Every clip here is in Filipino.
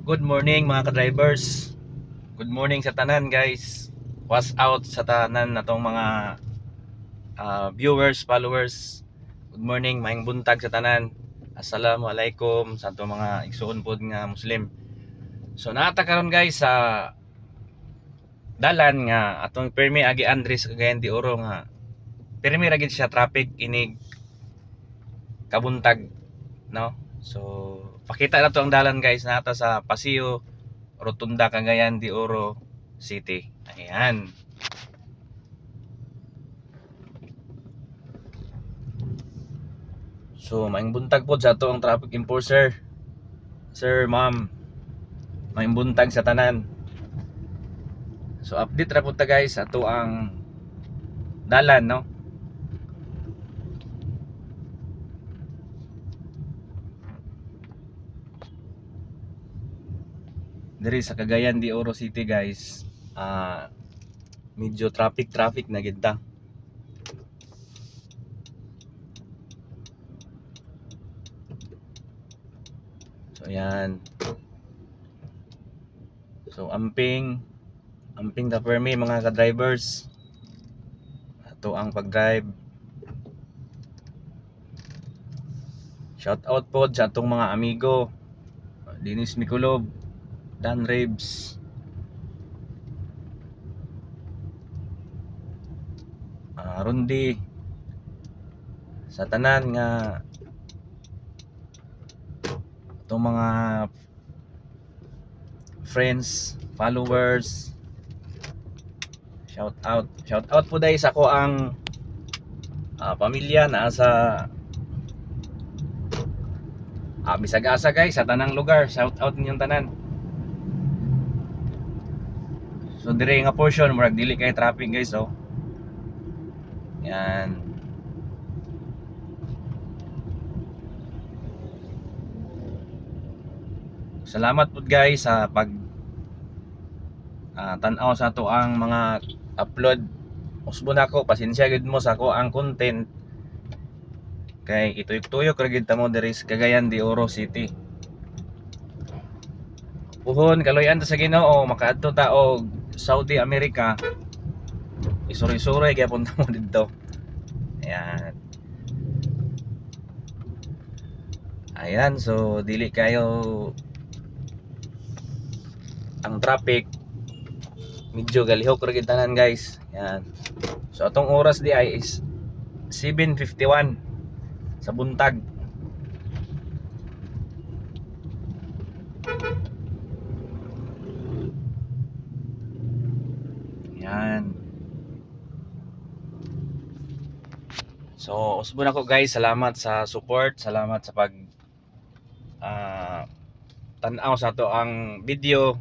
Good morning mga ka-drivers. Good morning sa tanan guys. Watch out sa tanan natong mga viewers, followers. Good morning, maayong buntag sa tanan. Assalamualaikum sa atong mga igsoon pod nga Muslim. So naata karon guys sa dalan nga atong permi agi Andres Cagayan de Oro nga permi ra gid siya traffic inig kabuntag, no? So pakita na to ang dalan guys nata sa Paseo Rotunda Cagayan de Oro City. Ayan. So maing buntag po sa ato ang traffic enforcer. Sir, ma'am, maing buntag sa tanan. So update ra po ta guys ato ang dalan, no? Diri sa Cagayan de Oro City guys. Medyo traffic na gid ta. So ayan. So amping ta permi mga ka-drivers. Ato ang pag-drive. Shout out po sa atong mga amigo. Dennis Miculob, Dan Raves, Rundi, sa tanan nga itong mga friends, followers. Shout out po dahil sa ko ang pamilya na sa Bisag-asa guys sa tanang lugar. Shout out ninyong tanan. So dire nga portion murag dili kay traffic guys, oh. Yan. Salamat po guys sa pag tan-aw sa to ang mga upload. Usbon ako, pasensya gid mo sa ko ang content. Kay ituyok-tuyok ra gid ta mo diri sa Cagayan de Oro City. Puhon kaloyan ta sa Ginoo, makaadto ta og Saudi America. Isuri-suri kaya punta mo dito. Ayan. Ayan, so dili kayo ang traffic. Medyo galihok ra gid tanan guys. Ayan. So atong oras di ay is 7:51 sa buntag. Ayan. So usbon ako guys, salamat sa support, salamat sa pag tan-aw sa to ang video.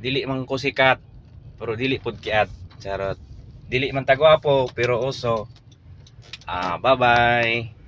Dili man ko sikat pero dili pud kiat. Charot. Dili man ta gwapo pero uso. Bye bye.